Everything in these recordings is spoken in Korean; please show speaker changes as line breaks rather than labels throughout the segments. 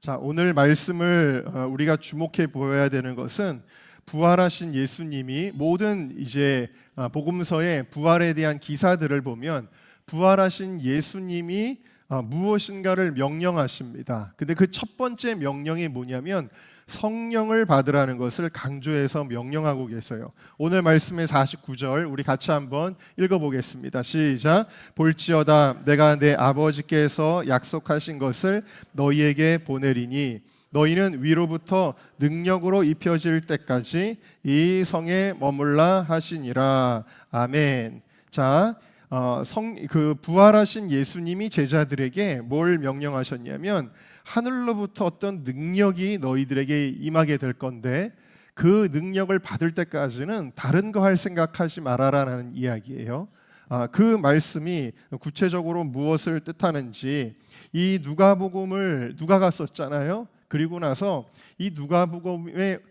자, 오늘 말씀을 우리가 주목해 보아야 되는 것은 부활하신 예수님이 모든 복음서의 부활에 대한 기사들을 보면 부활하신 예수님이 무엇인가를 명령하십니다. 근데 그 첫 번째 명령이 뭐냐면 성령을 받으라는 것을 강조해서 명령하고 계세요. 오늘 말씀의 49절 우리 같이 한번 읽어보겠습니다. 시작. 볼지어다 내가 내 아버지께서 약속하신 것을 너희에게 보내리니 너희는 위로부터 능력으로 입혀질 때까지 이 성에 머물라 하시니라. 아멘. 자, 부활하신 예수님이 제자들에게 뭘 명령하셨냐면 하늘로부터 어떤 능력이 너희들에게 임하게 될 건데 그 능력을 받을 때까지는 다른 거 할 생각하지 말아라라는 이야기예요. 그 말씀이 구체적으로 무엇을 뜻하는지 이 누가복음을 누가가 썼잖아요. 그리고 나서 이 누가복음의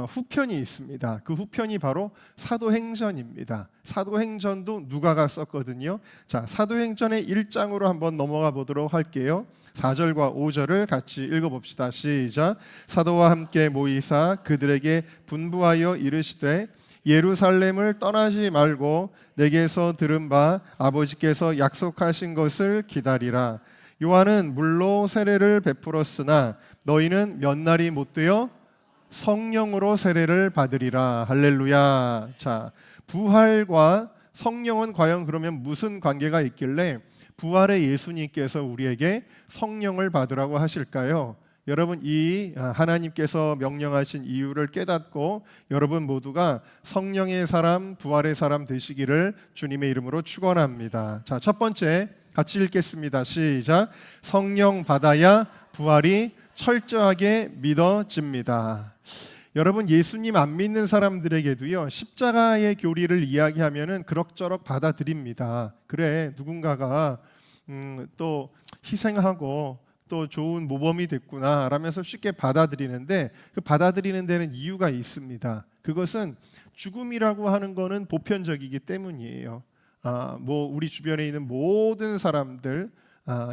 후편이 있습니다. 그 후편이 바로 사도행전입니다. 사도행전도 누가가 썼거든요. 자, 사도행전의 1장으로 한번 넘어가 보도록 할게요. 4절과 5절을 같이 읽어봅시다. 시작. 사도와 함께 모이사 그들에게 분부하여 이르시되 예루살렘을 떠나지 말고 내게서 들은 바 아버지께서 약속하신 것을 기다리라. 요한은 물로 세례를 베풀었으나 너희는 몇 날이 못 되어 성령으로 세례를 받으리라. 할렐루야. 자, 부활과 성령은 과연 그러면 무슨 관계가 있길래 부활의 예수님께서 우리에게 성령을 받으라고 하실까요? 여러분, 이 하나님께서 명령하신 이유를 깨닫고 여러분 모두가 성령의 사람, 부활의 사람 되시기를 주님의 이름으로 축원합니다. 자, 첫 번째 같이 읽겠습니다. 시작. 성령 받아야 부활이 철저하게 믿어집니다. 여러분, 예수님 안 믿는 사람들에게도요 십자가의 교리를 이야기하면은 그럭저럭 받아들입니다. 그래, 누군가가 또 희생하고 또 좋은 모범이 됐구나 라면서 쉽게 받아들이는데 그 받아들이는 데는 이유가 있습니다. 그것은 죽음이라고 하는 거는 보편적이기 때문이에요. 우리 주변에 있는 모든 사람들,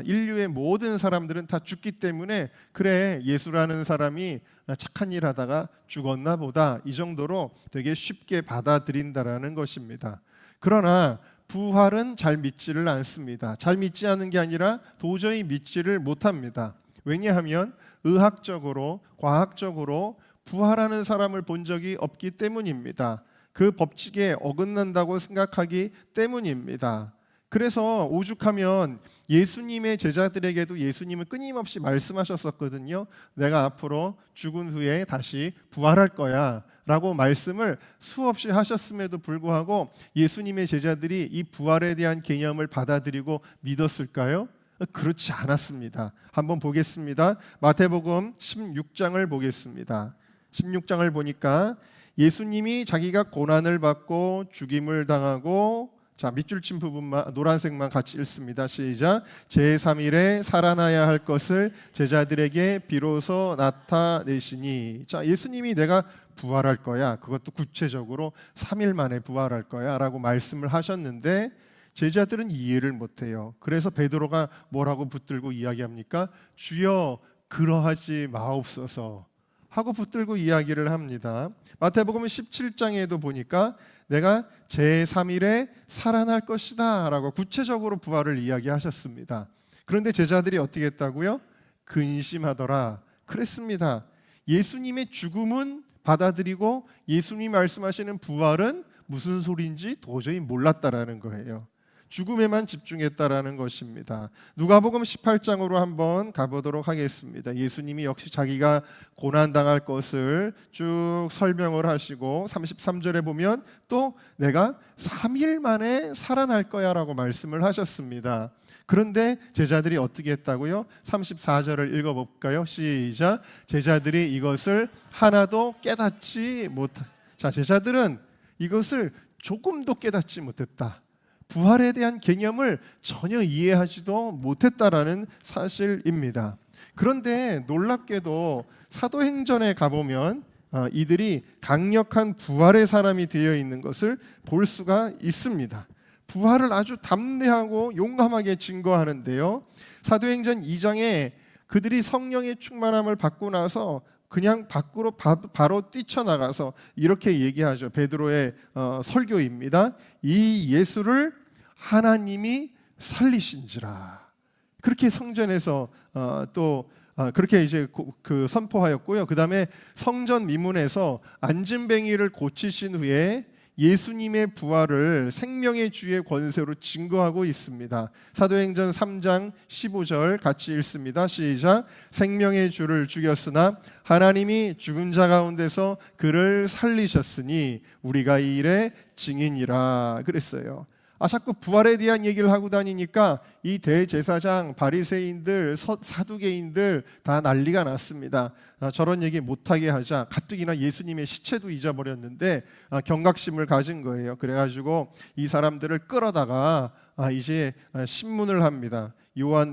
인류의 모든 사람들은 다 죽기 때문에 그래, 예수라는 사람이 착한 일 하다가 죽었나 보다, 이 정도로 되게 쉽게 받아들인다라는 것입니다. 그러나 부활은 잘 믿지를 않습니다. 잘 믿지 않는 게 아니라 도저히 믿지를 못합니다. 왜냐하면 의학적으로, 과학적으로 부활하는 사람을 본 적이 없기 때문입니다. 그 법칙에 어긋난다고 생각하기 때문입니다. 그래서 오죽하면 예수님의 제자들에게도 예수님은 끊임없이 말씀하셨었거든요. 내가 앞으로 죽은 후에 다시 부활할 거야 라고 말씀을 수없이 하셨음에도 불구하고 예수님의 제자들이 이 부활에 대한 개념을 받아들이고 믿었을까요? 그렇지 않았습니다. 한번 보겠습니다. 마태복음 16장을 보겠습니다. 16장을 보니까 예수님이 자기가 고난을 받고 죽임을 당하고, 자, 밑줄 친 부분만, 노란색만 같이 읽습니다. 시작. 제3일에 살아나야 할 것을 제자들에게 비로소 나타내시니. 자, 예수님이 내가 부활할 거야, 그것도 구체적으로 3일 만에 부활할 거야 라고 말씀을 하셨는데 제자들은 이해를 못해요. 그래서 베드로가 뭐라고 붙들고 이야기합니까? 주여 그러하지 마옵소서 하고 붙들고 이야기를 합니다. 마태복음 17장에도 보니까 내가 제3일에 살아날 것이다 라고 구체적으로 부활을 이야기하셨습니다. 그런데 제자들이 어떻게 했다고요? 근심하더라 그랬습니다. 예수님의 죽음은 받아들이고 예수님이 말씀하시는 부활은 무슨 소리인지 도저히 몰랐다라는 거예요. 죽음에만 집중했다라는 것입니다. 누가복음 18장으로 한번 가보도록 하겠습니다. 예수님이 역시 자기가 고난당할 것을 쭉 설명을 하시고 33절에 보면 또 내가 3일 만에 살아날 거야 라고 말씀을 하셨습니다. 그런데 제자들이 어떻게 했다고요? 34절을 읽어볼까요? 시작. 제자들이 이것을 하나도 깨닫지 못하. 자, 제자들은 이것을 조금도 깨닫지 못했다. 부활에 대한 개념을 전혀 이해하지도 못했다라는 사실입니다. 그런데 놀랍게도 사도행전에 가보면 이들이 강력한 부활의 사람이 되어 있는 것을 볼 수가 있습니다. 부활을 아주 담대하고 용감하게 증거하는데요. 사도행전 2장에 그들이 성령의 충만함을 받고 나서 그냥 밖으로 바로 뛰쳐나가서 이렇게 얘기하죠. 베드로의 설교입니다. 이 예수를 하나님이 살리신지라. 그렇게 성전에서 또 그렇게 이제 그 선포하였고요. 그 다음에 성전 미문에서 안진뱅이를 고치신 후에 예수님의 부활을 생명의 주의 권세로 증거하고 있습니다. 사도행전 3장 15절 같이 읽습니다. 시작. 생명의 주를 죽였으나 하나님이 죽은 자 가운데서 그를 살리셨으니 우리가 이 일의 증인이라 그랬어요. 자꾸 부활에 대한 얘기를 하고 다니니까 이 대제사장, 바리새인들, 사두개인들 다 난리가 났습니다. 저런 얘기 못하게 하자. 가뜩이나 예수님의 시체도 잊어버렸는데 경각심을 가진 거예요. 그래가지고 이 사람들을 끌어다가 이제 신문을 합니다.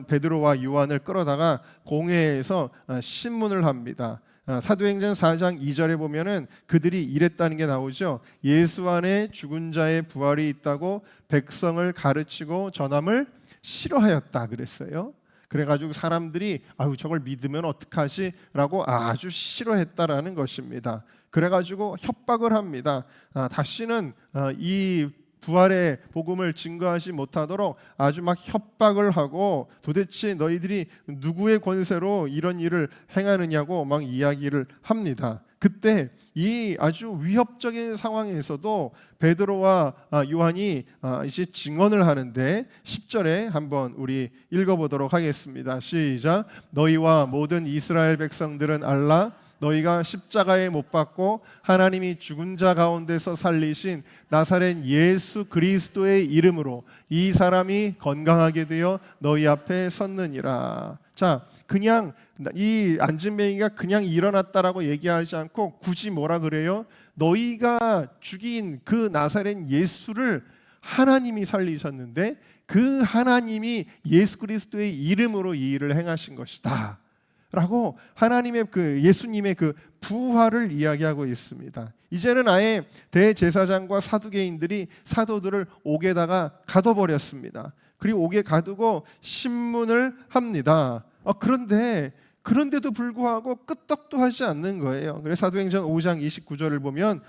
베드로와 요한을 끌어다가 공회에서 신문을 합니다. 사도행전 4장 2절에 보면은 그들이 이랬다는 게 나오죠. 예수 안에 죽은 자의 부활이 있다고 백성을 가르치고 전함을 싫어하였다 그랬어요. 그래가지고 사람들이 저걸 믿으면 어떡하지? 라고 아주 싫어했다라는 것입니다. 그래가지고 협박을 합니다. 다시는 이 부활의 복음을 증거하지 못하도록 아주 막 협박을 하고 도대체 너희들이 누구의 권세로 이런 일을 행하느냐고 막 이야기를 합니다. 그때 이 아주 위협적인 상황에서도 베드로와 요한이 이제 증언을 하는데 10절에 한번 우리 읽어보도록 하겠습니다. 시작. 너희와 모든 이스라엘 백성들은 알라. 너희가 십자가에 못 박고 하나님이 죽은 자 가운데서 살리신 나사렛 예수 그리스도의 이름으로 이 사람이 건강하게 되어 너희 앞에 섰느니라. 자, 그냥 이 안진뱅이가 그냥 일어났다라고 얘기하지 않고 굳이 뭐라 그래요? 너희가 죽인 그 나사렛 예수를 하나님이 살리셨는데 그 하나님이 예수 그리스도의 이름으로 이 일을 행하신 것이다 라고 하나님의 예수님의 부활을 이야기하고 있습니다. 이제는 아예 대제사장과 사두개인들이 사도들을 옥에다가 가둬버렸습니다. 그리고 옥에 가두고 신문을 합니다. 그런데도 불구하고 끄떡도 하지 않는 거예요. 그래서 사도행전 5장 29절을 보면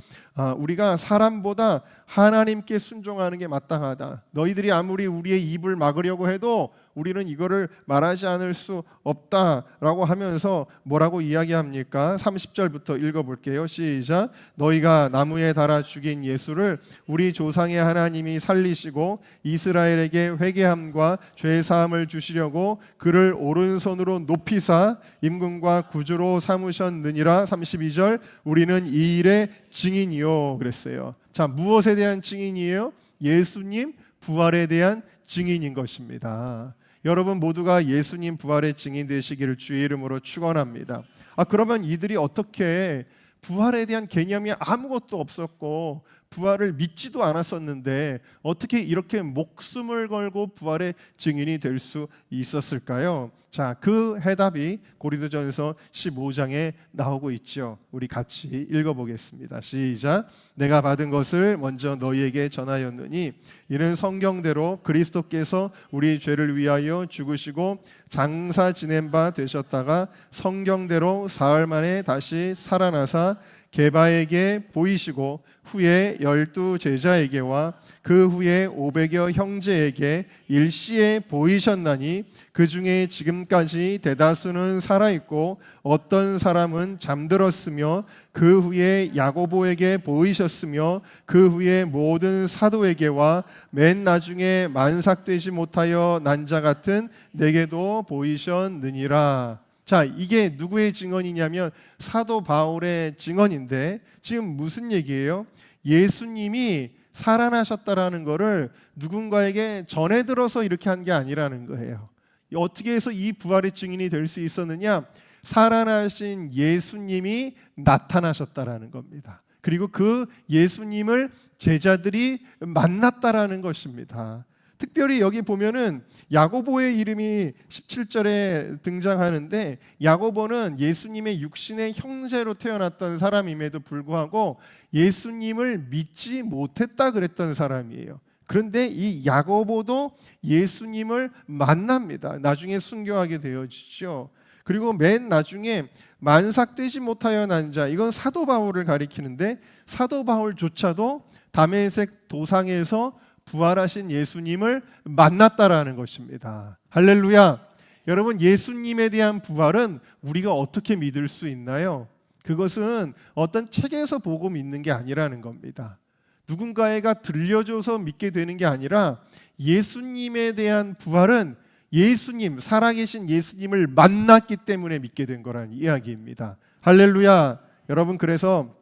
우리가 사람보다 하나님께 순종하는 게 마땅하다. 너희들이 아무리 우리의 입을 막으려고 해도 우리는 이거를 말하지 않을 수 없다라고 하면서 뭐라고 이야기합니까? 30절부터 읽어볼게요. 시작. 너희가 나무에 달아 죽인 예수를 우리 조상의 하나님이 살리시고 이스라엘에게 회개함과 죄사함을 주시려고 그를 오른손으로 높이사 임금과 구주로 삼으셨느니라. 32절. 우리는 이 일의 증인이요 그랬어요. 자, 무엇에 대한 증인이에요? 예수님 부활에 대한 증인인 것입니다. 여러분 모두가 예수님 부활의 증인 되시기를 주의 이름으로 축원합니다. 그러면 이들이 어떻게 부활에 대한 개념이 아무것도 없었고 부활을 믿지도 않았었는데 어떻게 이렇게 목숨을 걸고 부활의 증인이 될 수 있었을까요? 자, 그 해답이 고린도전서 15장에 나오고 있죠. 우리 같이 읽어보겠습니다. 시작. 내가 받은 것을 먼저 너희에게 전하였느니 이는 성경대로 그리스도께서 우리 죄를 위하여 죽으시고 장사 지낸 바 되셨다가 성경대로 사흘 만에 다시 살아나사 게바에게 보이시고 후에 12 제자에게와 그 후에 500여 형제에게 일시에 보이셨나니 그 중에 지금까지 대다수는 살아있고 어떤 사람은 잠들었으며 그 후에 야고보에게 보이셨으며 그 후에 모든 사도에게와 맨 나중에 만삭되지 못하여 난 자 같은 내게도 보이셨느니라. 자, 이게 누구의 증언이냐면 사도 바울의 증언인데 지금 무슨 얘기예요? 예수님이 살아나셨다라는 것을 누군가에게 전해 들어서 이렇게 한 게 아니라는 거예요. 어떻게 해서 이 부활의 증인이 될 수 있었느냐? 살아나신 예수님이 나타나셨다라는 겁니다. 그리고 그 예수님을 제자들이 만났다라는 것입니다. 특별히 여기 보면은 야고보의 이름이 17절에 등장하는데 야고보는 예수님의 육신의 형제로 태어났던 사람임에도 불구하고 예수님을 믿지 못했다 그랬던 사람이에요. 그런데 이 야고보도 예수님을 만납니다. 나중에 순교하게 되어지죠. 그리고 맨 나중에 만삭되지 못하여 난 자, 이건 사도 바울을 가리키는데 사도 바울조차도 다메섹 도상에서 부활하신 예수님을 만났다라는 것입니다. 할렐루야. 여러분, 예수님에 대한 부활은 우리가 어떻게 믿을 수 있나요? 그것은 어떤 책에서 보고 믿는 게 아니라는 겁니다. 누군가가 들려줘서 믿게 되는 게 아니라 예수님에 대한 부활은 예수님, 살아계신 예수님을 만났기 때문에 믿게 된 거라는 이야기입니다. 할렐루야. 여러분, 그래서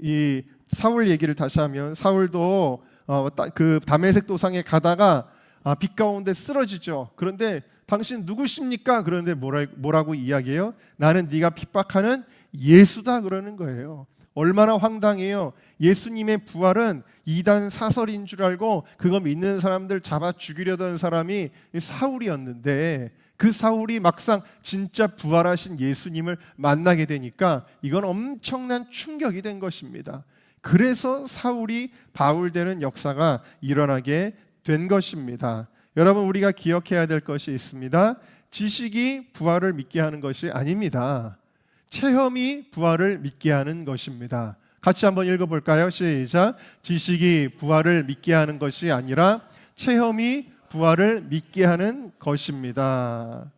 이 사울 얘기를 다시 하면 사울도 그 다메섹 도상에 가다가 빛 가운데 쓰러지죠. 그런데 당신 누구십니까? 그런데 뭐라고 이야기해요? 나는 네가 핍박하는 예수다 그러는 거예요. 얼마나 황당해요. 예수님의 부활은 이단 사설인 줄 알고 그거 믿는 사람들 잡아 죽이려던 사람이 사울이었는데 그 사울이 막상 진짜 부활하신 예수님을 만나게 되니까 이건 엄청난 충격이 된 것입니다. 그래서 사울이 바울 되는 역사가 일어나게 된 것입니다. 여러분, 우리가 기억해야 될 것이 있습니다. 지식이 부활을 믿게 하는 것이 아닙니다. 체험이 부활을 믿게 하는 것입니다. 같이 한번 읽어볼까요? 시작. 지식이 부활을 믿게 하는 것이 아니라 체험이 부활을 믿게 하는 것입니다.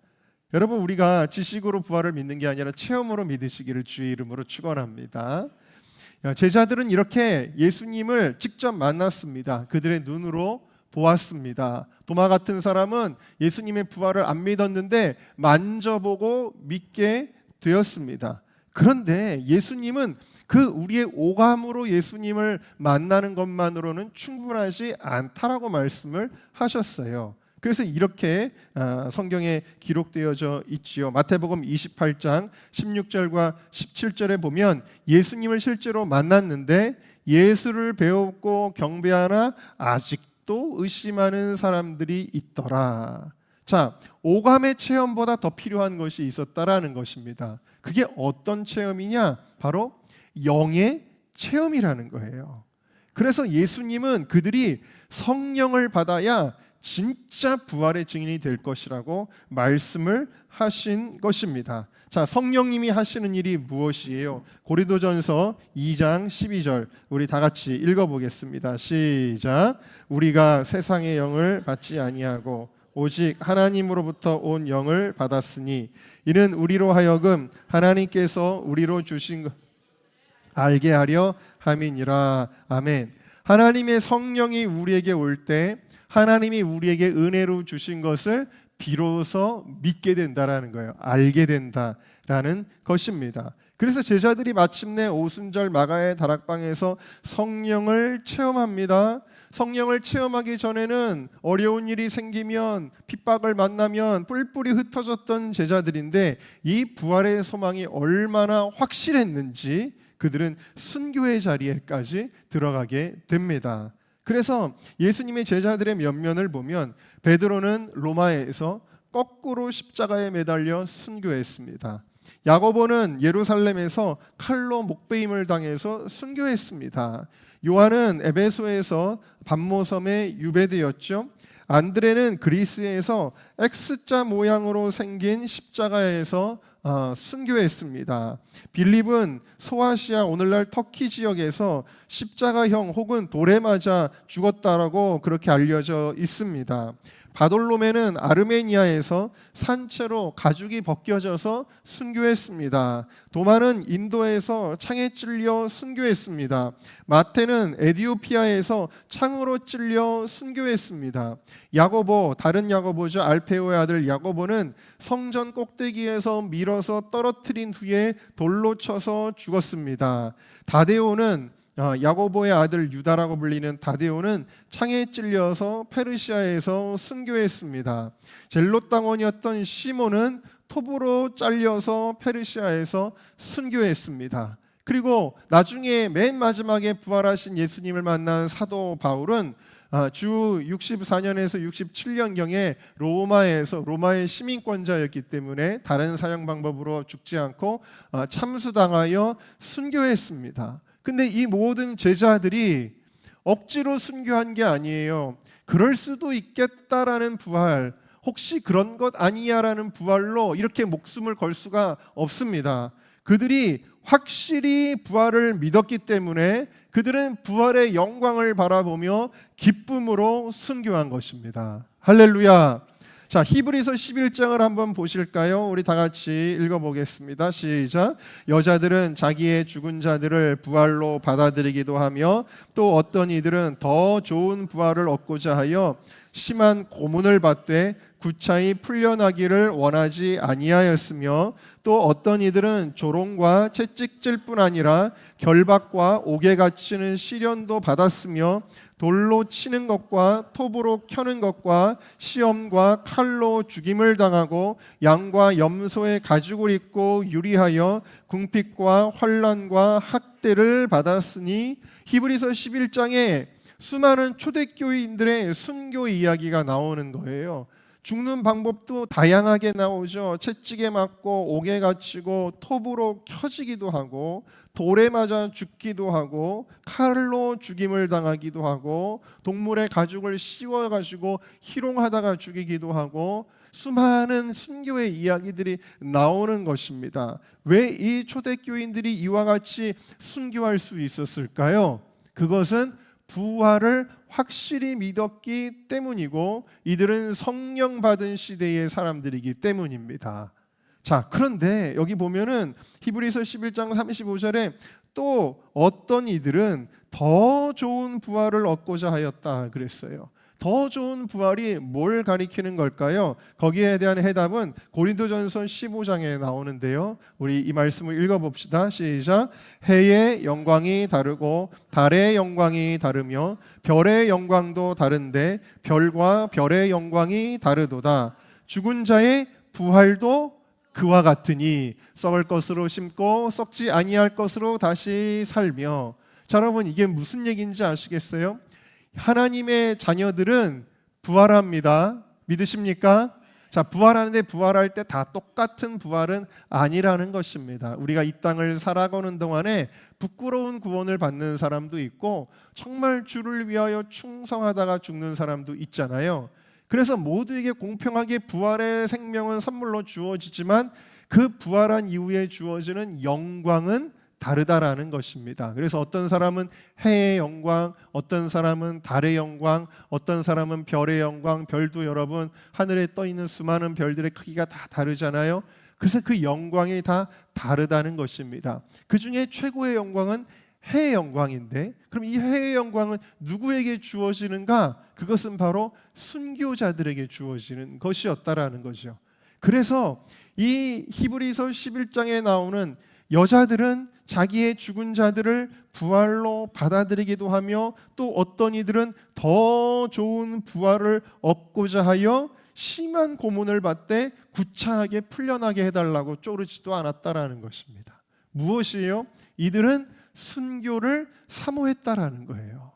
여러분, 우리가 지식으로 부활을 믿는 게 아니라 체험으로 믿으시기를 주의 이름으로 축원합니다. 제자들은 이렇게 예수님을 직접 만났습니다. 그들의 눈으로 보았습니다. 도마 같은 사람은 예수님의 부활을 안 믿었는데 만져보고 믿게 되었습니다. 그런데 예수님은 그 우리의 오감으로 예수님을 만나는 것만으로는 충분하지 않다라고 말씀을 하셨어요. 그래서 이렇게 성경에 기록되어져 있지요. 마태복음 28장 16절과 17절에 보면 예수님을 실제로 만났는데 예수를 배웠고 경배하나 아직도 의심하는 사람들이 있더라. 자, 오감의 체험보다 더 필요한 것이 있었다라는 것입니다. 그게 어떤 체험이냐? 바로 영의 체험이라는 거예요. 그래서 예수님은 그들이 성령을 받아야 진짜 부활의 증인이 될 것이라고 말씀을 하신 것입니다. 자, 성령님이 하시는 일이 무엇이에요? 고린도전서 2장 12절 우리 다 같이 읽어보겠습니다. 시작. 우리가 세상의 영을 받지 아니하고 오직 하나님으로부터 온 영을 받았으니 이는 우리로 하여금 하나님께서 우리로 주신 것 알게 하려 함이니라. 아멘. 하나님의 성령이 우리에게 올 때 하나님이 우리에게 은혜로 주신 것을 비로소 믿게 된다라는 거예요. 알게 된다라는 것입니다. 그래서 제자들이 마침내 오순절 마가의 다락방에서 성령을 체험합니다. 성령을 체험하기 전에는 어려운 일이 생기면 핍박을 만나면 뿔뿔이 흩어졌던 제자들인데 이 부활의 소망이 얼마나 확실했는지 그들은 순교의 자리에까지 들어가게 됩니다. 그래서 예수님의 제자들의 면면을 보면 베드로는 로마에서 거꾸로 십자가에 매달려 순교했습니다. 야고보는 예루살렘에서 칼로 목베임을 당해서 순교했습니다. 요한은 에베소에서 반모섬에 유배되었죠. 안드레는 그리스에서 X자 모양으로 생긴 십자가에서 순교했습니다. 빌립은 소아시아 오늘날 터키 지역에서 십자가형 혹은 돌에 맞아 죽었다라고 그렇게 알려져 있습니다. 바돌로메는 아르메니아에서 산채로 가죽이 벗겨져서 순교했습니다. 도마는 인도에서 창에 찔려 순교했습니다. 마태는 에디오피아에서 창으로 찔려 순교했습니다. 야고보, 다른 야고보죠. 알페오의 아들 야고보는 성전 꼭대기에서 밀어서 떨어뜨린 후에 돌로 쳐서 죽었습니다. 다데오는 야고보의 아들 유다라고 불리는 다데오는 창에 찔려서 페르시아에서 순교했습니다. 젤롯 당원이었던 시몬은 톱으로 잘려서 페르시아에서 순교했습니다. 그리고 나중에 맨 마지막에 부활하신 예수님을 만난 사도 바울은 주 64년에서 67년경에 로마의 시민권자였기 때문에 다른 사형 방법으로 죽지 않고 참수당하여 순교했습니다. 근데 이 모든 제자들이 억지로 순교한 게 아니에요. 그럴 수도 있겠다라는 부활, 혹시 그런 것 아니야라는 부활로 이렇게 목숨을 걸 수가 없습니다. 그들이 확실히 부활을 믿었기 때문에 그들은 부활의 영광을 바라보며 기쁨으로 순교한 것입니다. 할렐루야. 자, 히브리서 11장을 한번 보실까요? 우리 다 같이 읽어보겠습니다. 시작. 여자들은 자기의 죽은 자들을 부활로 받아들이기도 하며 또 어떤 이들은 더 좋은 부활을 얻고자 하여 심한 고문을 받되 구차히 풀려나기를 원하지 아니하였으며 또 어떤 이들은 조롱과 채찍질 뿐 아니라 결박과 옥에 갇히는 시련도 받았으며 돌로 치는 것과 톱으로 켜는 것과 시험과 칼로 죽임을 당하고 양과 염소의 가죽을 입고 유리하여 궁핍과 환난과 학대를 받았으니 히브리서 11장에 수많은 초대교인들의 순교 이야기가 나오는 거예요. 죽는 방법도 다양하게 나오죠. 채찍에 맞고 옥에 갇히고 톱으로 켜지기도 하고 돌에 맞아 죽기도 하고 칼로 죽임을 당하기도 하고 동물의 가죽을 씌워가지고 희롱하다가 죽이기도 하고 수많은 순교의 이야기들이 나오는 것입니다. 왜 이 초대교인들이 이와 같이 순교할 수 있었을까요? 그것은 부활을 확실히 믿었기 때문이고 이들은 성령 받은 시대의 사람들이기 때문입니다. 자, 그런데 여기 보면은 히브리서 11장 35절에 또 어떤 이들은 더 좋은 부활을 얻고자 하였다 그랬어요. 더 좋은 부활이 뭘 가리키는 걸까요? 거기에 대한 해답은 고린도전서 15장에 나오는데요. 우리 이 말씀을 읽어봅시다. 시작. 해의 영광이 다르고 달의 영광이 다르며 별의 영광도 다른데 별과 별의 영광이 다르도다. 죽은 자의 부활도 그와 같으니 썩을 것으로 심고 썩지 아니할 것으로 다시 살며. 자, 여러분 이게 무슨 얘기인지 아시겠어요? 하나님의 자녀들은 부활합니다. 믿으십니까? 자, 부활하는데 부활할 때 다 똑같은 부활은 아니라는 것입니다. 우리가 이 땅을 살아가는 동안에 부끄러운 구원을 받는 사람도 있고 정말 주를 위하여 충성하다가 죽는 사람도 있잖아요. 그래서 모두에게 공평하게 부활의 생명은 선물로 주어지지만 그 부활한 이후에 주어지는 영광은 다르다라는 것입니다. 그래서 어떤 사람은 해의 영광, 어떤 사람은 달의 영광, 어떤 사람은 별의 영광. 별도 여러분 하늘에 떠 있는 수많은 별들의 크기가 다 다르잖아요. 그래서 그 영광이 다 다르다는 것입니다. 그 중에 최고의 영광은 해의 영광인데, 그럼 이 해의 영광은 누구에게 주어지는가? 그것은 바로 순교자들에게 주어지는 것이었다라는 거죠. 그래서 이 히브리서 11장에 나오는 여자들은 자기의 죽은 자들을 부활로 받아들이기도 하며 또 어떤 이들은 더 좋은 부활을 얻고자 하여 심한 고문을 받되 구차하게 풀려나게 해달라고 쪼르지도 않았다라는 것입니다. 무엇이에요? 이들은 순교를 사모했다라는 거예요.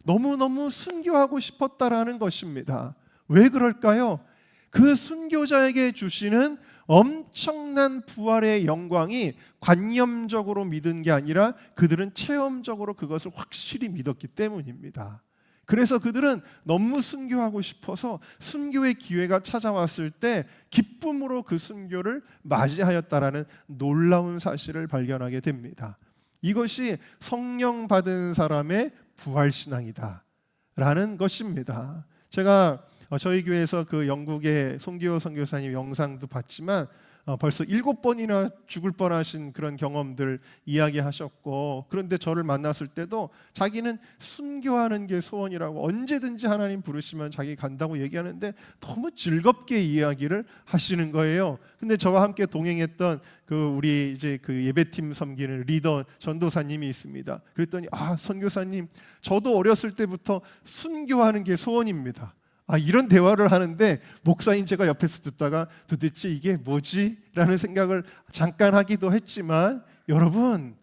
너무너무 순교하고 싶었다라는 것입니다. 왜 그럴까요? 그 순교자에게 주시는 엄청난 부활의 영광이 관념적으로 믿은 게 아니라 그들은 체험적으로 그것을 확실히 믿었기 때문입니다. 그래서 그들은 너무 순교하고 싶어서 순교의 기회가 찾아왔을 때 기쁨으로 그 순교를 맞이하였다라는 놀라운 사실을 발견하게 됩니다. 이것이 성령 받은 사람의 부활신앙이다 라는 것입니다. 제가 저희 교회에서 그 영국의 송기호 선교사님 영상도 봤지만 벌써 7번이나 죽을 뻔하신 그런 경험들 이야기하셨고, 그런데 저를 만났을 때도 자기는 순교하는 게 소원이라고 언제든지 하나님 부르시면 자기 간다고 얘기하는데 너무 즐겁게 이야기를 하시는 거예요. 근데 저와 함께 동행했던 그 우리 이제 그 예배팀 섬기는 리더 전도사님이 있습니다. 그랬더니 선교사님, 저도 어렸을 때부터 순교하는 게 소원입니다. 이런 대화를 하는데 목사인 제가 옆에서 듣다가 도대체 이게 뭐지? 라는 생각을 잠깐 하기도 했지만, 여러분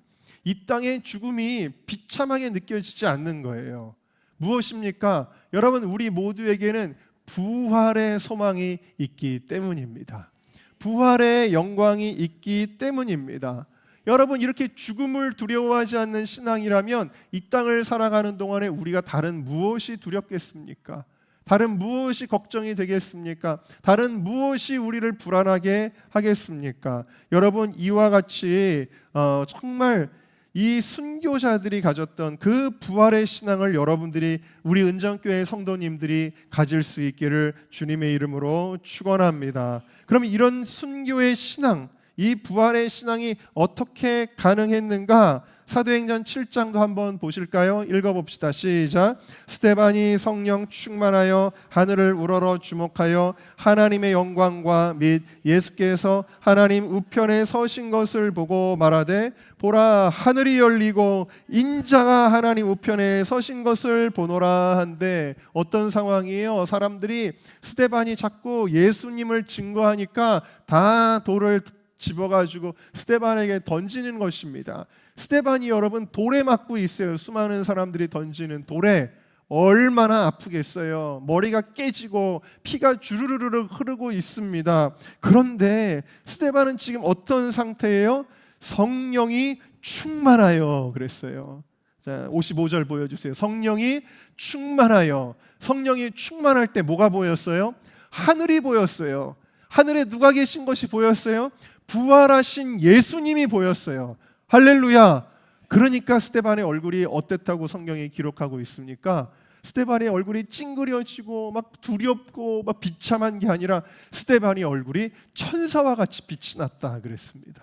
이 땅의 죽음이 비참하게 느껴지지 않는 거예요. 무엇입니까? 여러분 우리 모두에게는 부활의 소망이 있기 때문입니다. 부활의 영광이 있기 때문입니다. 여러분 이렇게 죽음을 두려워하지 않는 신앙이라면 이 땅을 살아가는 동안에 우리가 다른 무엇이 두렵겠습니까? 다른 무엇이 걱정이 되겠습니까? 다른 무엇이 우리를 불안하게 하겠습니까? 여러분, 이와 같이 정말 이 순교자들이 가졌던 그 부활의 신앙을 여러분들이, 우리 은정교회 성도님들이 가질 수 있기를 주님의 이름으로 축원합니다. 그럼 이런 순교의 신앙, 이 부활의 신앙이 어떻게 가능했는가? 사도행전 7장도 한번 보실까요? 읽어봅시다. 시작. 스데반이 성령 충만하여 하늘을 우러러 주목하여 하나님의 영광과 및 예수께서 하나님 우편에 서신 것을 보고 말하되, 보라, 하늘이 열리고 인자가 하나님 우편에 서신 것을 보노라 한데, 어떤 상황이에요? 사람들이 스데반이 자꾸 예수님을 증거하니까 다 돌을 집어가지고 스데반에게 던지는 것입니다. 스데반이 여러분 돌에 맞고 있어요. 수많은 사람들이 던지는 돌에. 얼마나 아프겠어요. 머리가 깨지고 피가 주르르르 흐르고 있습니다. 그런데 스데반은 지금 어떤 상태예요? 성령이 충만하여 그랬어요. 자, 55절 보여주세요. 성령이 충만하여. 성령이 충만할 때 뭐가 보였어요? 하늘이 보였어요. 하늘에 누가 계신 것이 보였어요? 부활하신 예수님이 보였어요. 할렐루야. 그러니까 스데반의 얼굴이 어땠다고 성경이 기록하고 있습니까? 스데반의 얼굴이 찡그려지고 막 두렵고 막 비참한 게 아니라 스데반의 얼굴이 천사와 같이 빛이 났다 그랬습니다.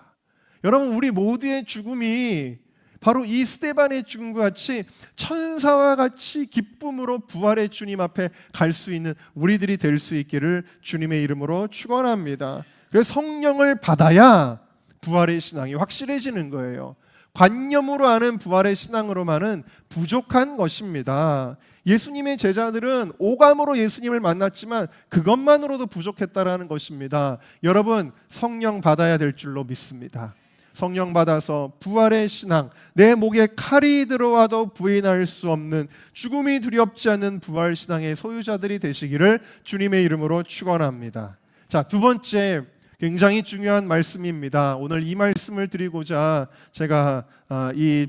여러분, 우리 모두의 죽음이 바로 이 스데반의 죽음과 같이 천사와 같이 기쁨으로 부활의 주님 앞에 갈 수 있는 우리들이 될 수 있기를 주님의 이름으로 축원합니다. 그래서 성령을 받아야 부활의 신앙이 확실해지는 거예요. 관념으로 아는 부활의 신앙으로만은 부족한 것입니다. 예수님의 제자들은 오감으로 예수님을 만났지만 그것만으로도 부족했다라는 것입니다. 여러분, 성령 받아야 될 줄로 믿습니다. 성령 받아서 부활의 신앙, 내 목에 칼이 들어와도 부인할 수 없는, 죽음이 두렵지 않는 부활 신앙의 소유자들이 되시기를 주님의 이름으로 축원합니다. 자, 두 번째, 굉장히 중요한 말씀입니다. 오늘 이 말씀을 드리고자 제가 이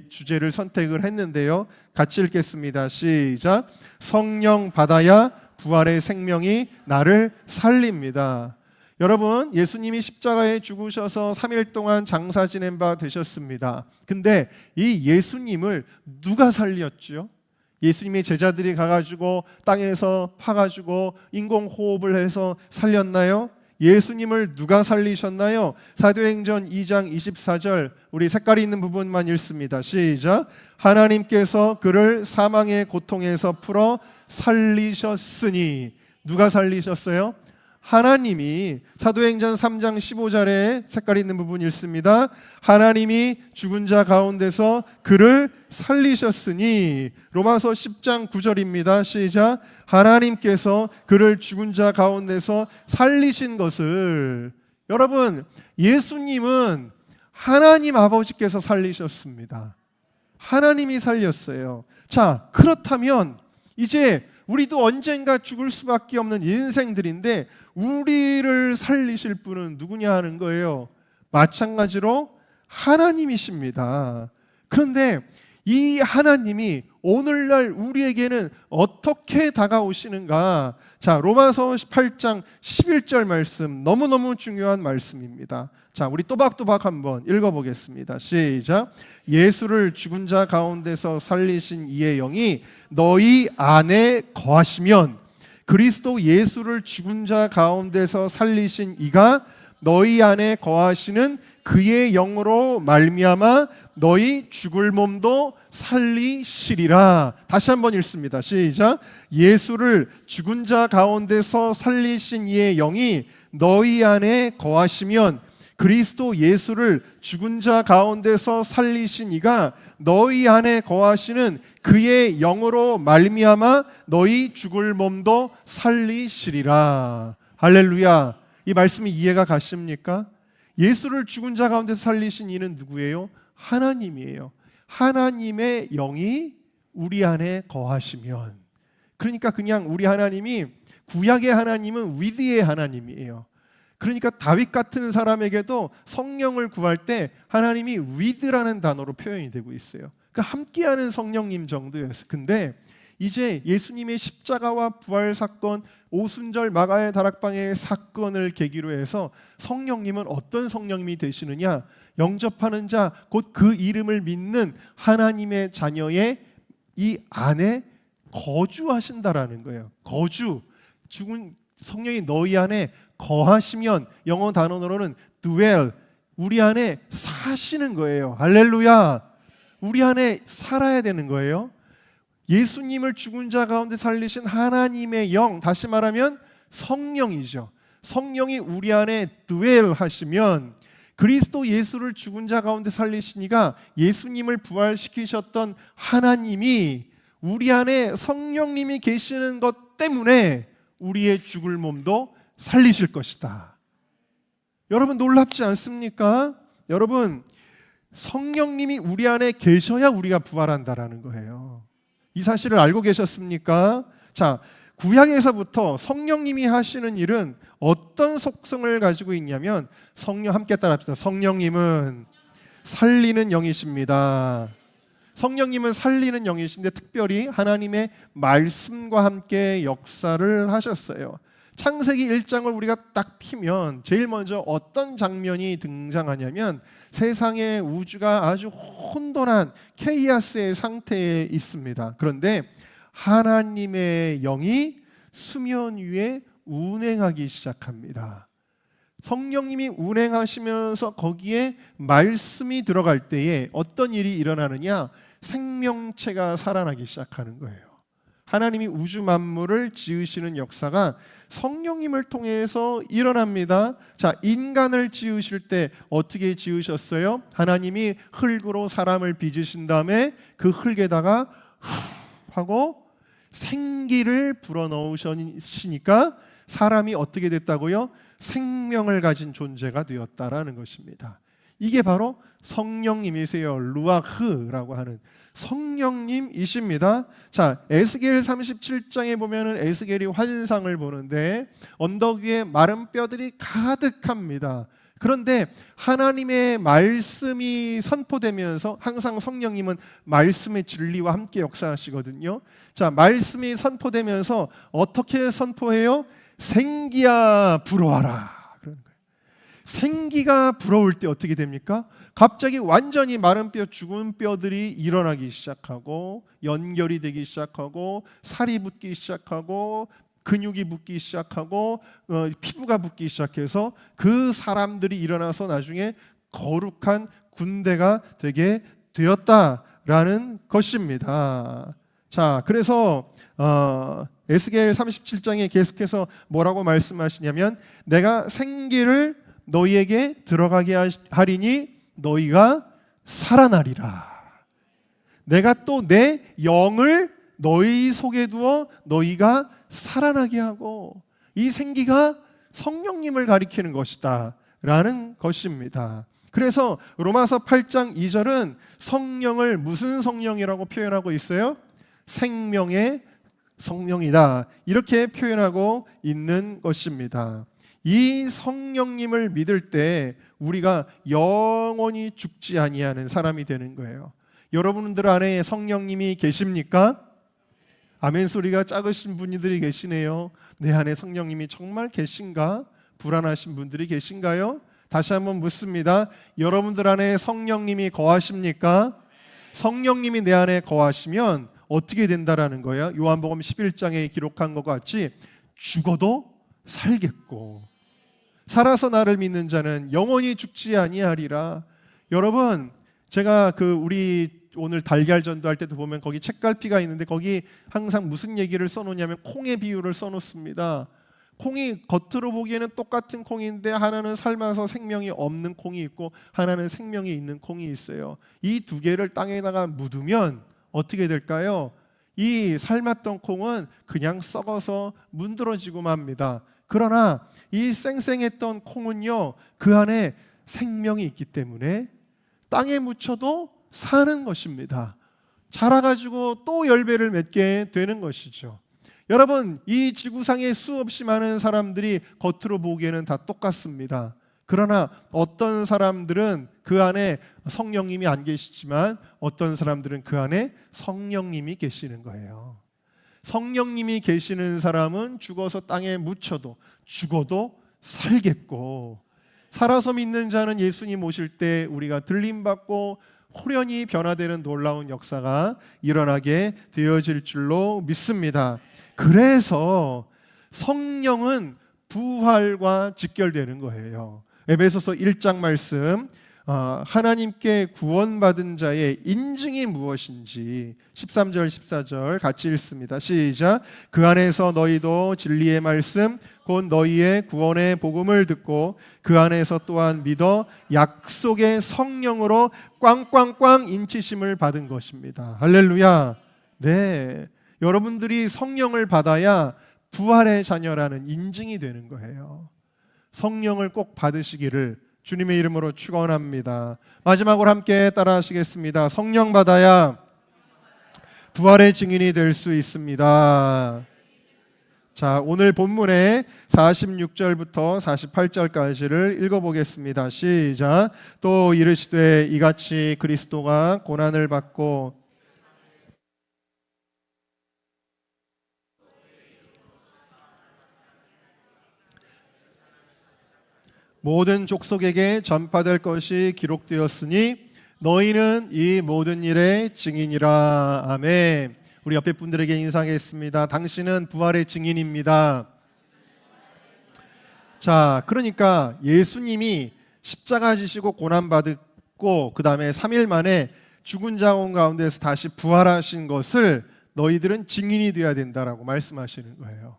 주제를 선택을 했는데요. 같이 읽겠습니다. 시작. 성령 받아야 부활의 생명이 나를 살립니다. 여러분, 예수님이 십자가에 죽으셔서 3일 동안 장사 지낸 바 되셨습니다. 근데 이 예수님을 누가 살렸죠? 예수님의 제자들이 가가지고 땅에서 파가지고 인공호흡을 해서 살렸나요? 예수님을 누가 살리셨나요? 사도행전 2장 24절, 우리 색깔이 있는 부분만 읽습니다. 시작. 하나님께서 그를 사망의 고통에서 풀어 살리셨으니. 누가 살리셨어요? 하나님이. 사도행전 3장 15절에 색깔 있는 부분 읽습니다. 하나님이 죽은 자 가운데서 그를 살리셨으니. 로마서 10장 9절입니다. 시작. 하나님께서 그를 죽은 자 가운데서 살리신 것을. 여러분, 예수님은 하나님 아버지께서 살리셨습니다. 하나님이 살렸어요. 자, 그렇다면 이제 우리도 언젠가 죽을 수밖에 없는 인생들인데 우리를 살리실 분은 누구냐 하는 거예요. 마찬가지로 하나님이십니다. 그런데 이 하나님이 오늘날 우리에게는 어떻게 다가오시는가? 자, 로마서 8장 11절 말씀, 너무너무 중요한 말씀입니다. 자, 우리 또박또박 한번 읽어보겠습니다. 시작. 예수를 죽은 자 가운데서 살리신 이의 영이 너희 안에 거하시면, 그리스도 예수를 죽은 자 가운데서 살리신 이가 너희 안에 거하시는 그의 영으로 말미암아 너희 죽을 몸도 살리시리라. 다시 한번 읽습니다. 시작. 예수를 죽은 자 가운데서 살리신 이의 영이 너희 안에 거하시면, 그리스도 예수를 죽은 자 가운데서 살리신 이가 너희 안에 거하시는 그의 영으로 말미암아 너희 죽을 몸도 살리시리라. 할렐루야. 이 말씀이 이해가 가십니까? 예수를 죽은 자 가운데서 살리신 이는 누구예요? 하나님이에요. 하나님의 영이 우리 안에 거하시면, 그러니까 그냥 우리 하나님이, 구약의 하나님은 위드의 하나님이에요. 그러니까 다윗 같은 사람에게도 성령을 구할 때 하나님이 위드라는 단어로 표현이 되고 있어요. 그러니까 함께하는 성령님 정도였어요. 근데 이제 예수님의 십자가와 부활 사건, 오순절 마가의 다락방의 사건을 계기로 해서 성령님은 어떤 성령님이 되시느냐? 영접하는 자, 곧 그 이름을 믿는 하나님의 자녀의 이 안에 거주하신다라는 거예요. 거주. 죽은 성령이 너희 안에 거하시면, 영어 단어로는 dwell, 우리 안에 사시는 거예요. 할렐루야. 우리 안에 살아야 되는 거예요. 예수님을 죽은 자 가운데 살리신 하나님의 영, 다시 말하면 성령이죠. 성령이 우리 안에 dwell 하시면, 그리스도 예수를 죽은 자 가운데 살리시니까 예수님을 부활시키셨던 하나님이 우리 안에 성령님이 계시는 것 때문에 우리의 죽을 몸도 살리실 것이다. 여러분 놀랍지 않습니까? 여러분, 성령님이 우리 안에 계셔야 우리가 부활한다라는 거예요. 이 사실을 알고 계셨습니까? 자, 구약에서부터 성령님이 하시는 일은 어떤 속성을 가지고 있냐면, 성령, 함께 따라합시다. 성령님은 살리는 영이십니다. 성령님은 살리는 영이신데 특별히 하나님의 말씀과 함께 역사를 하셨어요. 창세기 1장을 우리가 딱 피면 제일 먼저 어떤 장면이 등장하냐면, 세상의 우주가 아주 혼돈한 케이아스의 상태에 있습니다. 그런데 하나님의 영이 수면 위에 운행하기 시작합니다. 성령님이 운행하시면서 거기에 말씀이 들어갈 때에 어떤 일이 일어나느냐? 생명체가 살아나기 시작하는 거예요. 하나님이 우주 만물을 지으시는 역사가 성령님을 통해서 일어납니다. 자, 인간을 지으실 때 어떻게 지으셨어요? 하나님이 흙으로 사람을 빚으신 다음에 그 흙에다가 후 하고 생기를 불어넣으시니까 사람이 어떻게 됐다고요? 생명을 가진 존재가 되었다라는 것입니다. 이게 바로 성령님이세요. 루아흐라고 하는 성령님이십니다. 자, 에스겔 37장에 보면은 에스겔이 환상을 보는데 언덕 위에 마른 뼈들이 가득합니다. 그런데 하나님의 말씀이 선포되면서, 항상 성령님은 말씀의 진리와 함께 역사하시거든요. 자, 말씀이 선포되면서 어떻게 선포해요? 생기야 불어와라. 그런 거예요. 생기가 불어올 때 어떻게 됩니까? 갑자기 완전히 마른 뼈, 죽은 뼈들이 일어나기 시작하고, 연결이 되기 시작하고, 살이 붙기 시작하고, 근육이 붙기 시작하고, 피부가 붙기 시작해서 그 사람들이 일어나서 나중에 거룩한 군대가 되게 되었다라는 것입니다. 자, 그래서 에스겔 37장에 계속해서 뭐라고 말씀하시냐면, 내가 생기를 너희에게 들어가게 하리니 너희가 살아나리라. 내가 또 내 영을 너희 속에 두어 너희가 살아나게 하고, 이 생기가 성령님을 가리키는 것이다 라는 것입니다. 그래서 로마서 8장 2절은 성령을 무슨 성령이라고 표현하고 있어요? 생명의 성령이다, 이렇게 표현하고 있는 것입니다. 이 성령님을 믿을 때 우리가 영원히 죽지 아니하는 사람이 되는 거예요. 여러분들 안에 성령님이 계십니까? 아멘 소리가 작으신 분들이 계시네요. 내 안에 성령님이 정말 계신가? 불안하신 분들이 계신가요? 다시 한번 묻습니다. 여러분들 안에 성령님이 거하십니까? 성령님이 내 안에 거하시면 어떻게 된다라는 거예요? 요한복음 11장에 기록한 것 같이 죽어도 살겠고, 살아서 나를 믿는 자는 영원히 죽지 아니하리라. 여러분, 제가 우리 오늘 달걀 전도할 때도 보면 거기 책갈피가 있는데 거기 항상 무슨 얘기를 써놓냐면 콩의 비유를 써놓습니다. 콩이 겉으로 보기에는 똑같은 콩인데 하나는 삶아서 생명이 없는 콩이 있고 하나는 생명이 있는 콩이 있어요. 이 두 개를 땅에다가 묻으면 어떻게 될까요? 이 삶았던 콩은 그냥 썩어서 문드러지고 맙니다. 그러나 이 쌩쌩했던 콩은요, 그 안에 생명이 있기 때문에 땅에 묻혀도 사는 것입니다. 자라가지고 또 열매를 맺게 되는 것이죠. 여러분, 이 지구상에 수없이 많은 사람들이 겉으로 보기에는 다 똑같습니다. 그러나 어떤 사람들은 그 안에 성령님이 안 계시지만 어떤 사람들은 그 안에 성령님이 계시는 거예요. 성령님이 계시는 사람은 죽어서 땅에 묻혀도 죽어도 살겠고, 살아서 믿는 자는 예수님 오실 때 우리가 들림받고 호련히 변화되는 놀라운 역사가 일어나게 되어질 줄로 믿습니다. 그래서 성령은 부활과 직결되는 거예요. 에베소서 1장 말씀, 하나님께 구원받은 자의 인증이 무엇인지 13절 14절 같이 읽습니다. 시작. 그 안에서 너희도 진리의 말씀 곧 너희의 구원의 복음을 듣고 그 안에서 또한 믿어 약속의 성령으로 꽝꽝꽝 인치심을 받은 것입니다. 할렐루야. 네, 여러분들이 성령을 받아야 부활의 자녀라는 인증이 되는 거예요. 성령을 꼭 받으시기를 주님의 이름으로 축원합니다. 마지막으로 함께 따라하시겠습니다. 성령 받아야 부활의 증인이 될 수 있습니다. 자, 오늘 본문의 46절부터 48절까지를 읽어보겠습니다. 시작. 또 이르시되 이같이 그리스도가 고난을 받고 모든 족속에게 전파될 것이 기록되었으니 너희는 이 모든 일의 증인이라. 아멘. 우리 옆에 분들에게 인사하겠습니다. 당신은 부활의 증인입니다. 자, 그러니까 예수님이 십자가 지시고 고난받고 그 다음에 3일 만에 죽은 자 가운데서 다시 부활하신 것을 너희들은 증인이 되어야 된다라고 말씀하시는 거예요.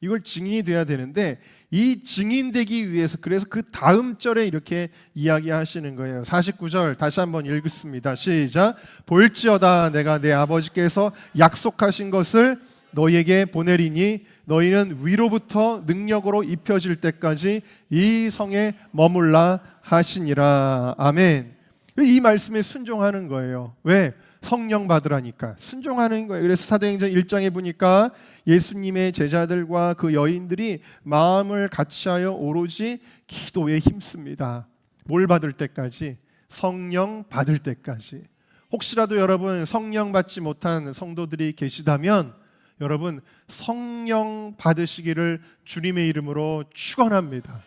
이걸 증인이 돼야 되는데 이 증인되기 위해서 그래서 그 다음 절에 이렇게 이야기하시는 거예요. 49절 다시 한번 읽겠습니다. 시작. 볼지어다 내가 내 아버지께서 약속하신 것을 너희에게 보내리니 너희는 위로부터 능력으로 입혀질 때까지 이 성에 머물라 하시니라. 아멘. 이 말씀에 순종하는 거예요. 왜? 성령 받으라니까 순종하는 거예요. 그래서 사도행전 1장에 보니까 예수님의 제자들과 그 여인들이 마음을 같이하여 오로지 기도에 힘씁니다. 뭘 받을 때까지? 성령 받을 때까지. 혹시라도 여러분 성령 받지 못한 성도들이 계시다면 여러분 성령 받으시기를 주님의 이름으로 축원합니다.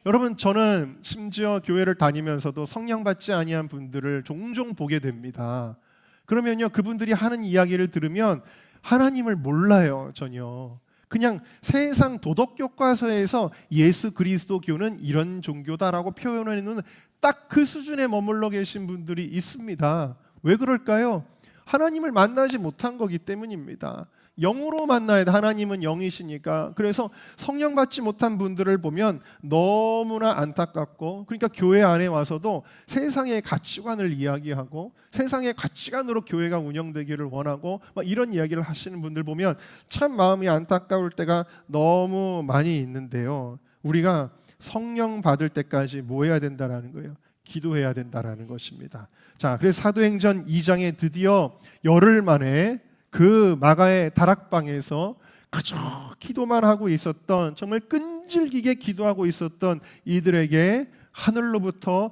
여러분 저는 심지어 교회를 다니면서도 성령 받지 아니한 분들을 종종 보게 됩니다. 그러면요 그분들이 하는 이야기를 들으면 하나님을 몰라요. 전혀 그냥 세상 도덕교과서에서 예수 그리스도 교는 이런 종교다라고 표현하는 딱 그 수준에 머물러 계신 분들이 있습니다. 왜 그럴까요? 하나님을 만나지 못한 거기 때문입니다. 영으로 만나야 돼. 하나님은 영이시니까. 그래서 성령 받지 못한 분들을 보면 너무나 안타깝고, 그러니까 교회 안에 와서도 세상의 가치관을 이야기하고 세상의 가치관으로 교회가 운영되기를 원하고 막 이런 이야기를 하시는 분들 보면 참 마음이 안타까울 때가 너무 많이 있는데요. 우리가 성령 받을 때까지 뭐 해야 된다라는 거예요? 기도해야 된다라는 것입니다. 자, 그래서 사도행전 2장에 드디어 열흘 만에 그 마가의 다락방에서 그저 기도만 하고 있었던, 정말 끈질기게 기도하고 있었던 이들에게 하늘로부터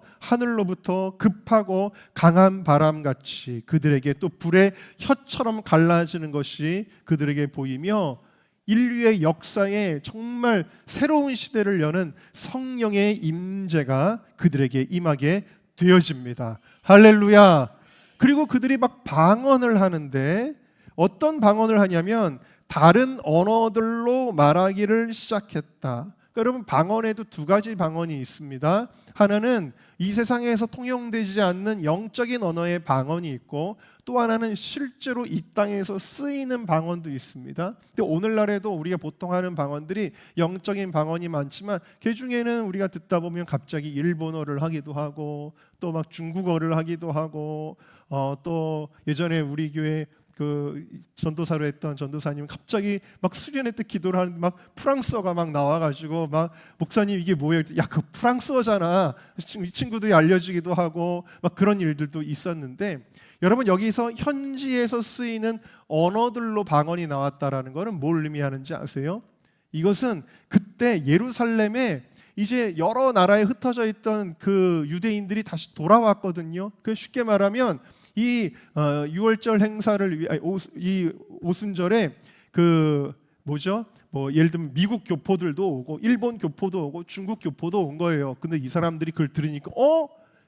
급하고 강한 바람같이 그들에게 또 불의 혀처럼 갈라지는 것이 그들에게 보이며 인류의 역사에 정말 새로운 시대를 여는 성령의 임재가 그들에게 임하게 되어집니다. 할렐루야. 그리고 그들이 막 방언을 하는데 어떤 방언을 하냐면 다른 언어들로 말하기를 시작했다. 그러니까 여러분 방언에도 두 가지 방언이 있습니다. 하나는 이 세상에서 통용되지 않는 영적인 언어의 방언이 있고 또 하나는 실제로 이 땅에서 쓰이는 방언도 있습니다. 근데 오늘날에도 우리가 보통 하는 방언들이 영적인 방언이 많지만 그 중에는 우리가 듣다 보면 갑자기 일본어를 하기도 하고 또 막 중국어를 하기도 하고 또 예전에 우리 교회 그 전도사로 했던 전도사님 갑자기 막 수련회 때 기도를 하는데 막 프랑스어가 막 나와가지고 막 목사님 이게 뭐예요? 야, 그 프랑스어잖아. 이 친구들이 알려주기도 하고 막 그런 일들도 있었는데 여러분 여기서 현지에서 쓰이는 언어들로 방언이 나왔다라는 것은 뭘 의미하는지 아세요? 이것은 그때 예루살렘에 이제 여러 나라에 흩어져 있던 그 유대인들이 다시 돌아왔거든요. 그 쉽게 말하면 이 6월절 행사를 이 오순절에 그 뭐죠? 뭐 예를 들면 미국 교포들도 오고 일본 교포도 오고 중국 교포도 온 거예요. 근데 이 사람들이 그걸 들으니까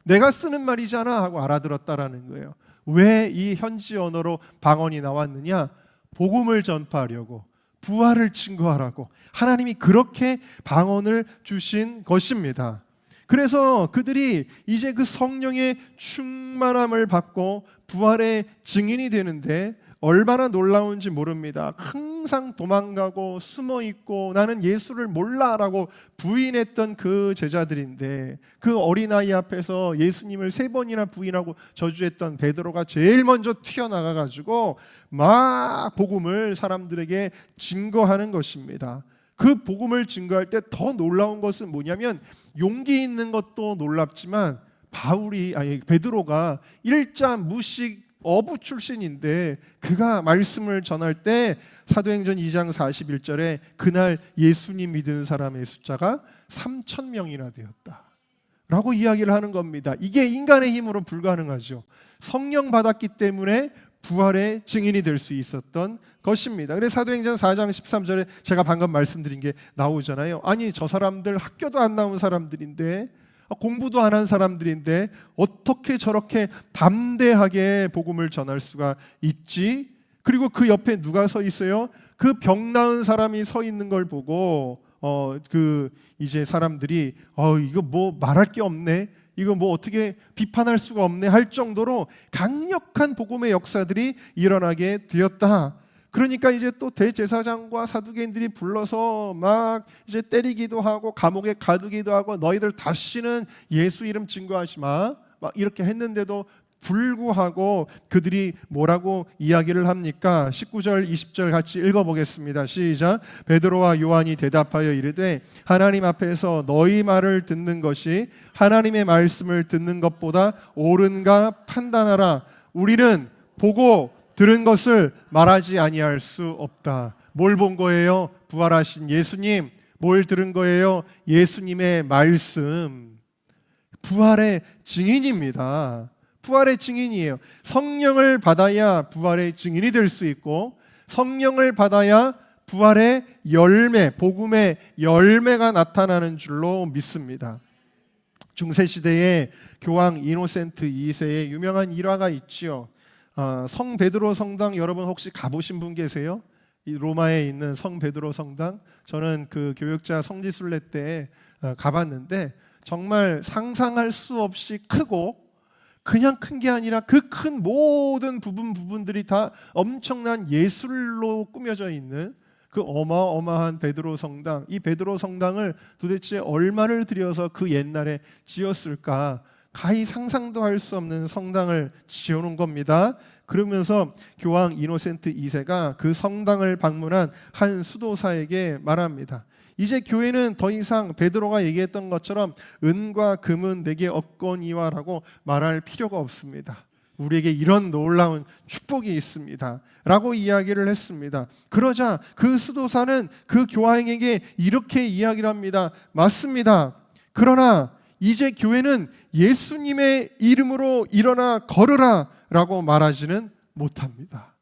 내가 쓰는 말이잖아 하고 알아들었다라는 거예요. 왜 이 현지 언어로 방언이 나왔느냐? 복음을 전파하려고, 부활을 증거하라고 하나님이 그렇게 방언을 주신 것입니다. 그래서 그들이 이제 그 성령의 충만함을 받고 부활의 증인이 되는데 얼마나 놀라운지 모릅니다. 항상 도망가고 숨어 있고 나는 예수를 몰라라고 부인했던 그 제자들인데, 그 어린아이 앞에서 예수님을 3번이나 부인하고 저주했던 베드로가 제일 먼저 튀어나가 가지고 막 복음을 사람들에게 증거하는 것입니다. 그 복음을 증거할 때 더 놀라운 것은 뭐냐면, 용기 있는 것도 놀랍지만 베드로가 일자 무식 어부 출신인데 그가 말씀을 전할 때 사도행전 2장 41절에 그날 예수님 믿은 사람의 숫자가 3,000명이나 되었다 라고 이야기를 하는 겁니다. 이게 인간의 힘으로 불가능하죠. 성령 받았기 때문에 부활의 증인이 될 수 있었던 것입니다. 그래서 사도행전 4장 13절에 제가 방금 말씀드린 게 나오잖아요. 아니, 저 사람들 학교도 안 나온 사람들인데, 공부도 안 한 사람들인데 어떻게 저렇게 담대하게 복음을 전할 수가 있지? 그리고 그 옆에 누가 서 있어요? 그 병 나은 사람이 서 있는 걸 보고 이제 사람들이 이거 뭐 말할 게 없네, 이거 뭐 어떻게 비판할 수가 없네 할 정도로 강력한 복음의 역사들이 일어나게 되었다. 그러니까 이제 또 대제사장과 사두개인들이 불러서 막 이제 때리기도 하고 감옥에 가두기도 하고, 너희들 다시는 예수 이름 증거하지 마, 막 이렇게 했는데도 불구하고 그들이 뭐라고 이야기를 합니까? 19절 20절 같이 읽어보겠습니다. 시작. 베드로와 요한이 대답하여 이르되 하나님 앞에서 너희 말을 듣는 것이 하나님의 말씀을 듣는 것보다 옳은가 판단하라. 우리는 보고 들은 것을 말하지 아니할 수 없다. 뭘 본 거예요? 부활하신 예수님. 뭘 들은 거예요? 예수님의 말씀. 부활의 증인입니다. 부활의 증인이에요. 성령을 받아야 부활의 증인이 될 수 있고, 성령을 받아야 부활의 열매, 복음의 열매가 나타나는 줄로 믿습니다. 중세시대에 교황 이노센트 2세의 유명한 일화가 있지요. 성 베드로 성당 여러분 혹시 가보신 분 계세요? 이 로마에 있는 성 베드로 성당, 저는 그 교역자 성지순례 때 가봤는데 정말 상상할 수 없이 크고, 그냥 큰 게 아니라 그 큰 모든 부분들이 다 엄청난 예술로 꾸며져 있는 그 어마어마한 베드로 성당. 이 베드로 성당을 도대체 얼마를 들여서 그 옛날에 지었을까? 가히 상상도 할 수 없는 성당을 지어놓은 겁니다. 그러면서 교황 이노센트 2세가 그 성당을 방문한 한 수도사에게 말합니다. 이제 교회는 더 이상 베드로가 얘기했던 것처럼 은과 금은 내게 없거니와라고 말할 필요가 없습니다. 우리에게 이런 놀라운 축복이 있습니다 라고 이야기를 했습니다. 그러자 그 수도사는 그 교황에게 이렇게 이야기를 합니다. 맞습니다. 그러나 이제 교회는 예수님의 이름으로 일어나 걸으라 라고 말하지는 못합니다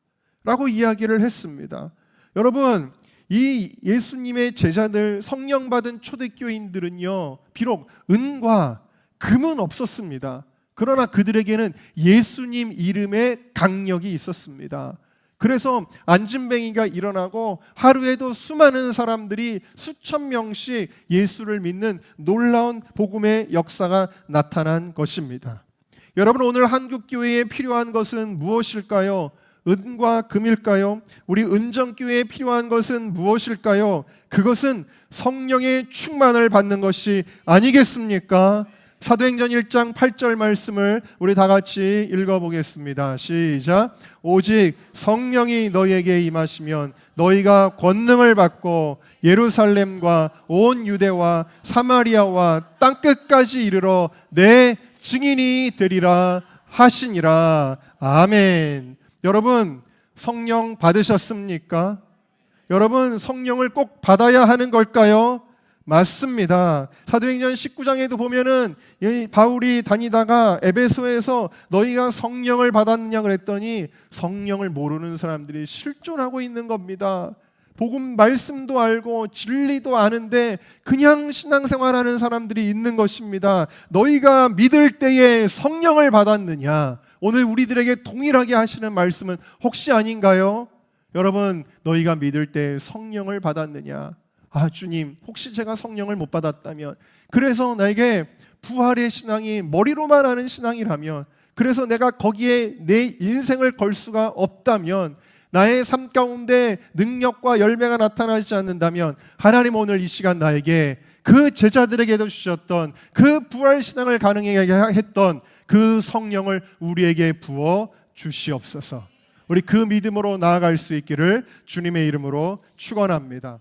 라고 이야기를 했습니다. 여러분, 이 예수님의 제자들, 성령 받은 초대교인들은요, 비록 은과 금은 없었습니다. 그러나 그들에게는 예수님 이름의 강력이 있었습니다. 그래서 안진뱅이가 일어나고 하루에도 수많은 사람들이 수천 명씩 예수를 믿는 놀라운 복음의 역사가 나타난 것입니다. 여러분, 오늘 한국교회에 필요한 것은 무엇일까요? 은과 금일까요? 우리 은정교회에 필요한 것은 무엇일까요? 그것은 성령의 충만을 받는 것이 아니겠습니까? 사도행전 1장 8절 말씀을 우리 다 같이 읽어보겠습니다. 시작. 오직 성령이 너희에게 임하시면 너희가 권능을 받고 예루살렘과 온 유대와 사마리아와 땅끝까지 이르러 내 증인이 되리라 하시니라. 아멘. 여러분, 성령 받으셨습니까? 여러분, 성령을 꼭 받아야 하는 걸까요? 맞습니다. 사도행전 19장에도 보면은 이 바울이 다니다가 에베소에서 너희가 성령을 받았느냐 그랬더니 성령을 모르는 사람들이 실존하고 있는 겁니다. 복음 말씀도 알고 진리도 아는데 그냥 신앙생활하는 사람들이 있는 것입니다. 너희가 믿을 때에 성령을 받았느냐? 오늘 우리들에게 동일하게 하시는 말씀은 혹시 아닌가요? 여러분, 너희가 믿을 때 성령을 받았느냐? 아, 주님, 혹시 제가 성령을 못 받았다면, 그래서 나에게 부활의 신앙이 머리로만 하는 신앙이라면, 그래서 내가 거기에 내 인생을 걸 수가 없다면, 나의 삶 가운데 능력과 열매가 나타나지 않는다면, 하나님 오늘 이 시간 나에게 그 제자들에게도 주셨던 그 부활 신앙을 가능하게 했던 그 성령을 우리에게 부어 주시옵소서. 우리 그 믿음으로 나아갈 수 있기를 주님의 이름으로 축원합니다.